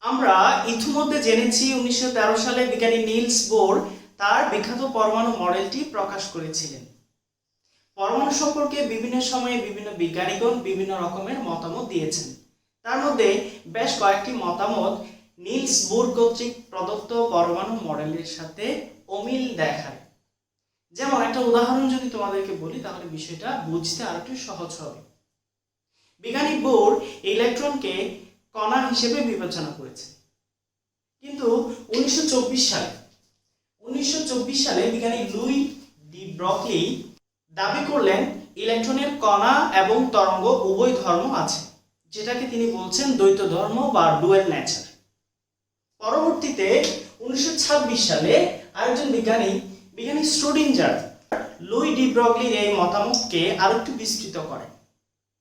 আমরা ইতিমধ্যে জেনেছি 1913 সালে বিজ্ঞানী নিলস বোর তার বিখ্যাত পরমাণু মডেলটি প্রকাশ করেছিলেন। পরমাণু সম্পর্কে বিভিন্ন সময়ে বিভিন্ন বিজ্ঞানীগণ বিভিন্ন রকমের মতামত দিয়েছেন। তার মধ্যে বেশ কয়েকটি মতামত নিলস বোর কর্তৃক প্রদত্ত পরমাণু মডেলের সাথে অমিল দেখায়। যেমন একটা উদাহরণ যদি তোমাদেরকে বলি তাহলে বিষয়টা বুঝতে আর একটু সহজ হবে। বিজ্ঞানী বোর ইলেকট্রনকে কণা হিসেবে বিবেচনা করেছেন, কিন্তু 1924 সালে বিজ্ঞানী লুই ডি ব্রগলি দাবি করলেন ইলেকট্রনের কণা এবং তরঙ্গ উভয় ধর্ম আছে, যেটাকে তিনি বলছেন দ্বৈত ধর্ম বা ডুয়েল নেচার। পরবর্তীতে 1926 সালে আরেকজন বিজ্ঞানী শ্রোডিঞ্জার লুই ডি ব্রগলির এই মতামতকে আরেকটু বিস্তৃত করেন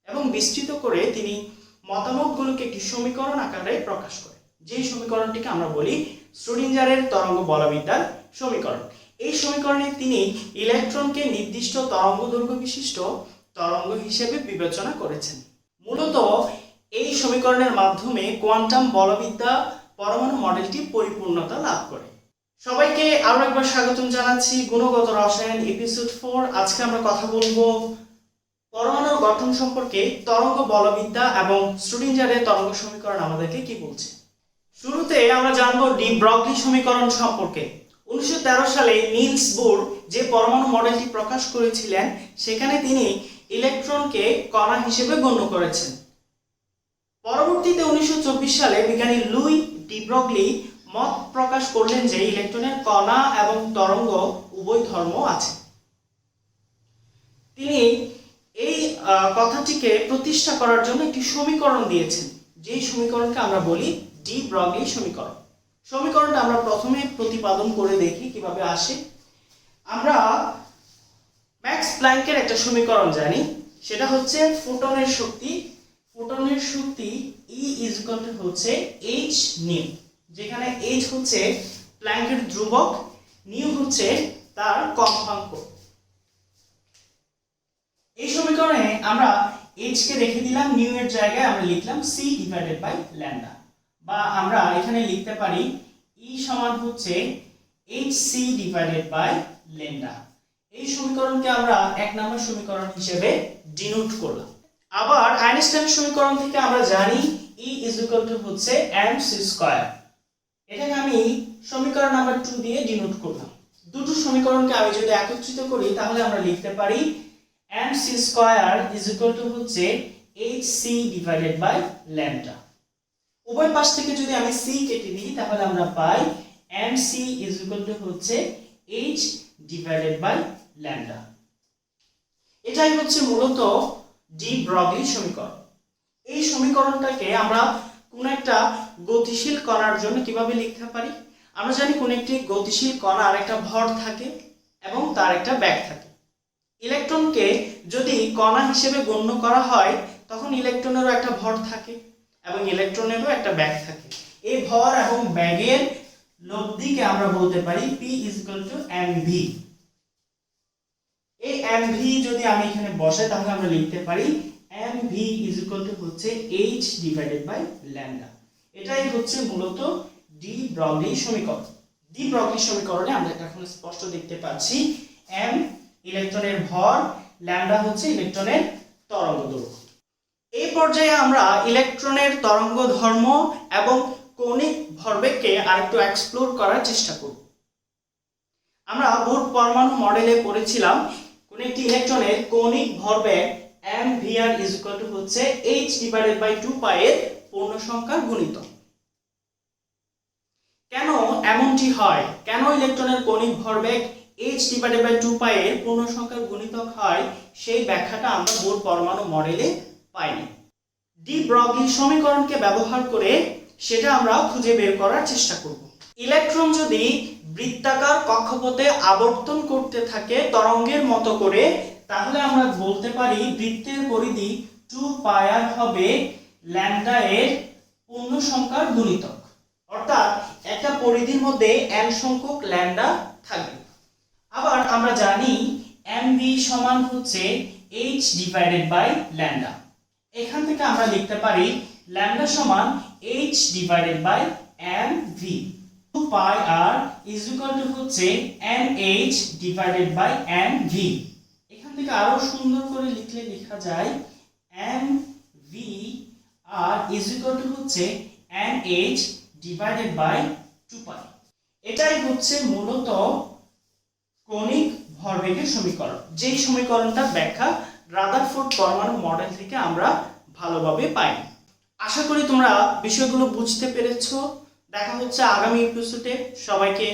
এবং বিস্তৃত করে তিনি মতামতগুলোকে একটি সমীকরণ আকারে প্রকাশ করেন, যেই সমীকরণটিকে আমরা বলি শ্রোডিঞ্জারের তরঙ্গ বলবিদ্যার সমীকরণ। এই সমীকরণে তিনি ইলেকট্রনকে নির্দিষ্ট তরঙ্গ দৈর্ঘ্য বিশিষ্ট তরঙ্গ হিসেবে বিবেচনা করেছেন। মূলত এই সমীকরণের মাধ্যমে কোয়ান্টাম বলবিদ্যা পরমাণু মডেলটি পরিপূর্ণতা লাভ করে। সবাইকে আরো একবার স্বাগতম জানাচ্ছি গুণগত রসায়ন এপিসোড 4। আজকে আমরা কথা বলবো পরমাণুর গঠন সম্পর্কে, তরঙ্গ বলবিদ্যা এবং শ্রোডিঞ্জারের তরঙ্গ সমীকরণ আমাদেরকে কি বলছে। শুরুতে আমরা জানবো ডি ব্রগলি সমীকরণ সম্পর্কে। 1913 সালে নিলস বোর যে পরমাণু মডেলটি প্রকাশ করেছিলেন সেখানে তিনি ইলেকট্রনকে কণা হিসেবে গণ্য করেছেন। পরবর্তীতে 1924 সালে বিজ্ঞানী লুই ডি ব্রগলি মত প্রকাশ করলেন যে ইলেকট্রনের কণা এবং তরঙ্গ উভয় ধর্ম আছে। তিনি এই কথাটিকে প্রতিষ্ঠা করার জন্য একটি সমীকরণ দিয়েছেন, যেই সমীকরণকে আমরা বলি ডি ব্রগলি সমীকরণ। সমীকরণটা আমরা প্রথমে প্রতিপাদন করে দেখি কিভাবে আসে। আমরা ম্যাক্স প্ল্যাঙ্কের একটা সমীকরণ জানি, সেটা হচ্ছে ফোটনের শক্তি E হচ্ছে h নিউ, যেখানে h হচ্ছে প্ল্যাঙ্কের ধ্রুবক, নিউ হচ্ছে তার কম্পাঙ্ক। এই সমীকরণে আমরা h কে রেখে দিলাম নিউ এর জায়গায়, আমরা লিখলাম c ডিভাইডেড বাই ল্যামডা, বা আমরা এখানে লিখতে পারি E সমান হচ্ছে hc ডিভাইডেড বাই ল্যামডা। এই সমীকরণকে আমরা এক নম্বর সমীকরণ হিসেবে ডিনোট করলাম। আবার আইনস্টাইনের সমীকরণ থেকে আমরা জানি E হচ্ছে mc স্কয়ার। এটাকে আমি সমীকরণ নাম্বার 2 দিয়ে ডিনোট করলাম। দুটো সমীকরণকে আমি যদি একত্রিত করি তাহলে আমরা লিখতে পারি mc স্কয়ার হচ্ছে hc ডিভাইডেড বাই ল্যামডা। উভয় পাশ থেকে যদি আমি c কেটে দিই তাহলে আমরা পাই mc হচ্ছে h ডিভাইডেড বাই ল্যামডা। এটাই হচ্ছে মূলত ডি ব্রগলি সমীকরণ। এই সমীকরণটাকে আমরা কোন একটা গতিশীল কণার জন্য কিভাবে লিখতে পারি। আমরা জানি কোন একটি গতিশীল কণার একটা ভর থাকে এবং তার একটা ব্যাগ থাকে। ইলেকট্রনকে যদি কণা হিসেবে গণ্য করা হয় তখন ইলেকট্রনেরও একটা ভর থাকে এবং ইলেকট্রনেরও একটা ব্যাগ থাকে। এই ভর এবং ব্যাগের লব্ধিকে আমরা বলতে পারি P mv। এই mv যদি আমি এখানে বসাই তাহলে আমরা লিখতে পারি mv হচ্ছে h ডিভাইডেড বাই ল্যামডা। এটাই হচ্ছে মূলত ডি ব্রগলি সমীকরণ। ডি ব্রগলি সমীকরণে আমরা এখন স্পষ্ট দেখতে পাচ্ছি m ইলেকট্রনের ভর, ল্যামডা হচ্ছে ইলেকট্রনের তরঙ্গ দৈর্ঘ্য। এই পর্যায়ে আমরা ইলেকট্রনের তরঙ্গ ধর্ম এবং কৌণিক ভরবেগকে আরেকটু এক্সপ্লোর করার চেষ্টা করব। আমরা বোর পরমাণু মডেলে পড়েছিলাম কোন একটি ইলেকট্রনের কৌণিক ভরবেগ mvr হচ্ছে h ডিভাইডেড বাই 2 পাই এর পূর্ণ সংখ্যার গুণিতক। কেন এমনটি হয়, কেন ইলেকট্রনের কৌণিক ভরবেগ h ডিভাইডেড বাই 2 পাই এর পূর্ণ সংখ্যার গুণিতক হয়, সেই ব্যাখ্যাটা আমরা বোর পরমাণু মডেলে পাইনি। ডি ব্রগলি সমীকরণকে ব্যবহার করে সেটা আমরা খুঁজে বের করার চেষ্টা করব। ইলেকট্রন যদি বৃত্তাকার কক্ষপথে আবর্তন করতে থাকে তরঙ্গের মতো করে, তাহলে আমরা বলতে পারি বৃত্তের পরিধি 2 পাই r হবে ল্যামডা এর পূর্ণ সংখ্যার গুণিতক। অর্থাৎ একটা পরিধির মধ্যে n সংখ্যক ল্যামডা থাকবে। আবার আমরা জানি mv সমান হচ্ছে h ডিভাইডেড বাই ল্যামডা। এখান থেকে আমরা লিখতে পারি ল্যামডা সমান h divided by mv। 2 pi r is equal to হচ্ছে nh ডিভাইডেড বাই mv। এখান থেকে আরো সুন্দর করে লিখলে লেখা যায় mv r is equal to হচ্ছে nh ডিভাইডেড বাই 2 পাই। এটাই হচ্ছে মূলত কৌণিক ভরবেগের সমীকরণ, যেই সমীকরণটা ব্যাখ্যা রাদারফোর্ড পরমাণু মডেল থেকে আমরা ভালোভাবে পাই। আশা করি তোমরা বিষয়গুলো বুঝতে পেরেছো। দেখা হচ্ছে আগামী এপিসোডে। সবাইকে